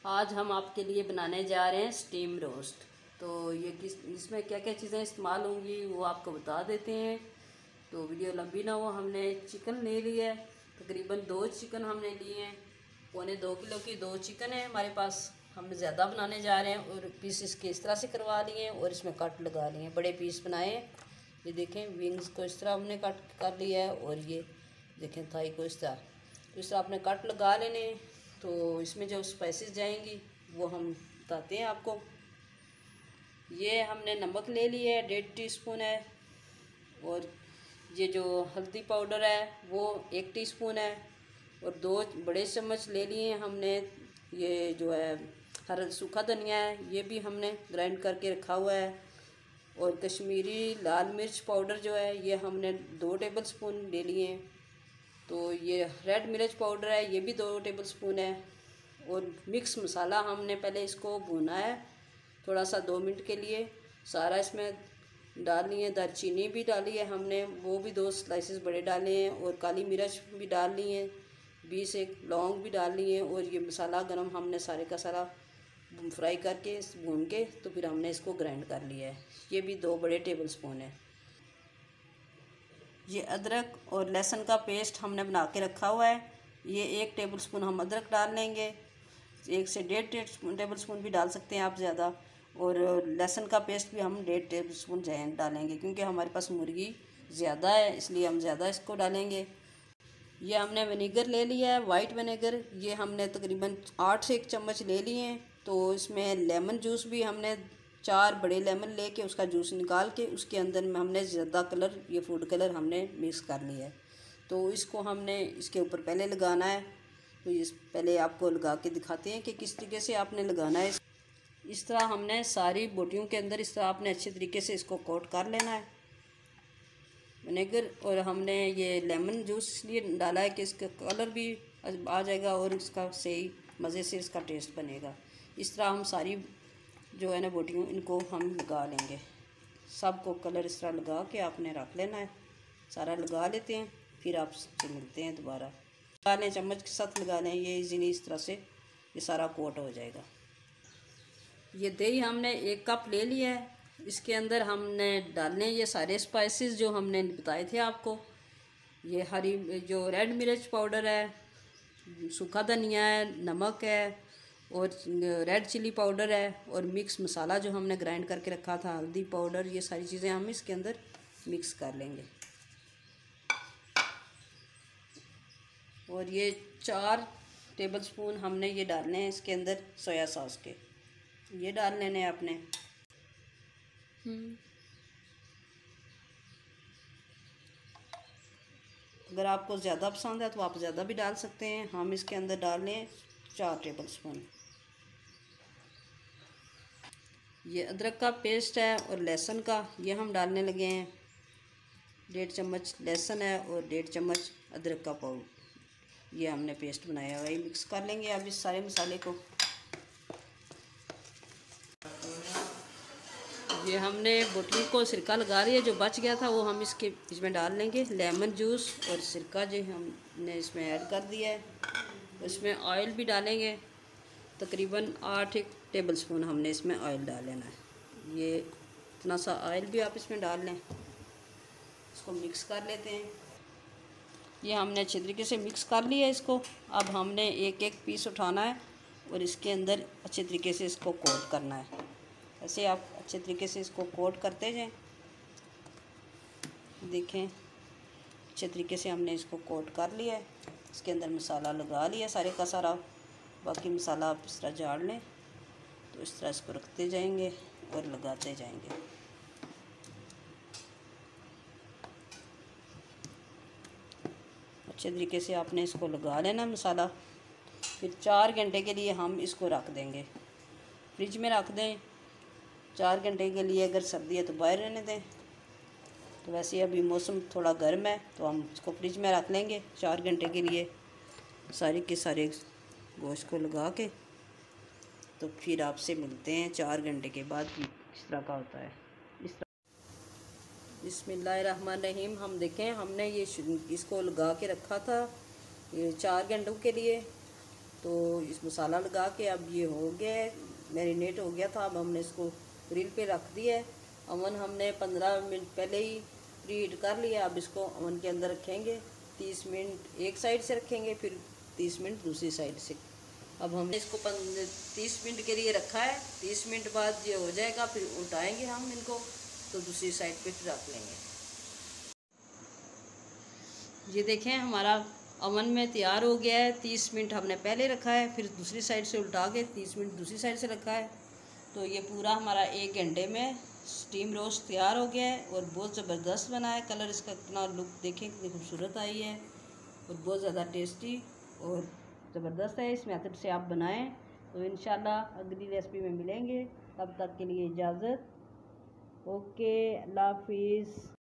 आज हम आपके लिए बनाने जा रहे हैं स्टीम रोस्ट। तो ये इसमें क्या क्या चीज़ें इस्तेमाल होंगी वो आपको बता देते हैं। तो वीडियो लंबी ना हो। हमने चिकन ले लिया है, तकरीबन 2 चिकन हमने लिए हैं। 2.25 किलो की 2 चिकन है हमारे पास। हम ज़्यादा बनाने जा रहे हैं और पीस इसके इस तरह से करवा लिए हैं और इसमें कट लगा लिए हैं। बड़े पीस बनाए हैं। ये देखें, विंग्स को इस तरह हमने कट कर लिया है और ये देखें थाई को इस तरह। तो इस तरह आपने कट लगा लेने हैं। तो इसमें जो स्पाइसेस जाएंगी वो हम बताते हैं आपको। ये हमने नमक ले लिया है, 1.5 टीस्पून है। और ये जो हल्दी पाउडर है वो 1 टीस्पून है। और 2 बड़े चम्मच ले लिए हैं हमने। ये जो है हरा सूखा धनिया है, ये भी हमने ग्राइंड करके रखा हुआ है। और कश्मीरी लाल मिर्च पाउडर जो है ये हमने 2 टेबल स्पून ले लिए हैं। तो ये रेड मिर्च पाउडर है, ये भी 2 टेबल स्पून है। और मिक्स मसाला हमने पहले इसको भुना है थोड़ा सा 2 मिनट के लिए। सारा इसमें डालनी है। दालचीनी भी डाली है हमने, वो भी 2 स्लाइसेस बड़े डाले हैं। और काली मिर्च भी डाल ली है, 20 एक लौंग भी डाल ली है। और ये मसाला गरम हमने सारे का सारा फ्राई करके भून के तो फिर हमने इसको ग्राइंड कर लिया है। ये भी 2 बड़े टेबल स्पून है। ये अदरक और लहसुन का पेस्ट हमने बना के रखा हुआ है। ये 1 टेबल स्पून हम अदरक डाल लेंगे। 1 से 1.5 टेबल स्पून भी डाल सकते हैं आप ज़्यादा। और लहसुन का पेस्ट भी हम 1.5 टेबल स्पून डालेंगे, क्योंकि हमारे पास मुर्गी ज़्यादा है इसलिए हम ज़्यादा इसको डालेंगे। ये हमने विनेगर ले लिया है, वाइट विनेगर। ये हमने तकरीबन 8 से 1 चम्मच ले लिए हैं। तो इसमें लेमन जूस भी हमने 4 बड़े लेमन लेके उसका जूस निकाल के उसके अंदर में हमने ज़्यादा कलर, ये फूड कलर हमने मिक्स कर लिया है। तो इसको हमने इसके ऊपर पहले लगाना है। तो इस पहले आपको लगा के दिखाते हैं कि किस तरीके से आपने लगाना है। इस तरह हमने सारी बोटियों के अंदर इस तरह आपने अच्छे तरीके से इसको कोट कर लेना है विनेगर। और हमने ये लेमन जूस इसलिए डाला है कि इसका कलर भी आ जाएगा और इसका सही मज़े से इसका टेस्ट बनेगा। इस तरह हम सारी जो है ना बोटियों, इनको हम लगा लेंगे। सबको कलर इस तरह लगा के आपने रख लेना है। सारा लगा लेते हैं, फिर आपसे मिलते हैं दोबारा। लगा लें, चम्मच के साथ लगा लें, ये इजीली इस तरह से ये सारा कोट हो जाएगा। ये दही हमने 1 कप ले लिया है। इसके अंदर हमने डालने ये सारे स्पाइसेस जो हमने बताए थे आपको। ये हरी जो रेड मिर्च पाउडर है, सूखा धनिया है, नमक है और रेड चिली पाउडर है। और मिक्स मसाला जो हमने ग्राइंड करके रखा था, हल्दी पाउडर, ये सारी चीज़ें हम इसके अंदर मिक्स कर लेंगे। और ये 4 टेबल स्पून हमने ये डालने हैं इसके अंदर सोया सॉस के, ये डाल लेने हैं आपने। अगर आपको ज़्यादा पसंद है तो आप ज़्यादा भी डाल सकते हैं। हम इसके अंदर डाल लें 4 टेबल स्पून। ये अदरक का पेस्ट है और लहसुन का, ये हम डालने लगे हैं। 1.5 चम्मच लहसुन है और 1.5 चम्मच अदरक का पाउडर, ये हमने पेस्ट बनाया हुआ है। मिक्स कर लेंगे अब इस सारे मसाले को। ये हमने बोतल को सिरका लगा लिया, जो बच गया था वो हम इसमें डाल लेंगे। लेमन जूस और सिरका जो हमने इसमें ऐड कर दिया है। इसमें ऑयल भी डालेंगे, तकरीबन 8 टेबल स्पून हमने इसमें ऑयल डाल लेना है। ये इतना सा ऑयल भी आप इसमें डाल लें। इसको मिक्स कर लेते हैं। ये हमने अच्छे तरीके से मिक्स कर लिया इसको। अब हमने एक एक पीस उठाना है और इसके अंदर अच्छे तरीके से इसको कोट करना है। ऐसे आप अच्छे तरीके से इसको कोट करते जाएं। देखें, अच्छे तरीके से हमने इसको कोट कर लिया है। इसके अंदर मसाला लगा लिया सारे का सारा। बाकी मसाला आप इस तरह झाड़ लें। तो इस तरह इसको रखते जाएंगे और लगाते जाएंगे। अच्छे तरीके से आपने इसको लगा लेना मसाला। फिर 4 घंटे के लिए हम इसको रख देंगे, फ्रिज में रख दें 4 घंटे के लिए। अगर सर्दी है तो बाहर रहने दें। तो वैसे अभी मौसम थोड़ा गर्म है तो हम इसको फ्रिज में रख लेंगे 4 घंटे के लिए। सारे के सारे गोश्त को लगा के तो फिर आपसे मिलते हैं 4 घंटे के बाद किस तरह का होता है। इस तरह बिस्मिल्लाहिर्रहमानिर्रहीम। हम देखें, हमने ये इसको लगा के रखा था ये 4 घंटों के लिए। तो इस मसाला लगा के अब ये हो गया है, मैरिनेट हो गया था। अब हमने इसको ग्रिल पे रख दिया है। अवन हमने 15 मिनट पहले ही प्री हीट कर लिया। अब इसको अवन के अंदर रखेंगे 30 मिनट एक साइड से रखेंगे, फिर 30 मिनट दूसरी साइड से। अब हमने इसको 30 मिनट के लिए रखा है। 30 मिनट बाद ये हो जाएगा, फिर उल्टाएंगे हम इनको, तो दूसरी साइड पे फिर रख लेंगे। ये देखें हमारा अवन में तैयार हो गया है। 30 मिनट हमने पहले रखा है, फिर दूसरी साइड से उल्टा के 30 मिनट दूसरी साइड से रखा है। तो ये पूरा हमारा 1 घंटे में स्टीम रोस्ट तैयार हो गया है और बहुत ज़बरदस्त बना है। कलर इसका कितना लुक देखें, कितनी खूबसूरत आई है और बहुत ज़्यादा टेस्टी और ज़बरदस्त है। इस मेथड से आप बनाएं तो इंशाल्लाह अगली रेसिपी में मिलेंगे। तब तक के लिए इजाज़त। ओके, अल्लाह हाफिज़।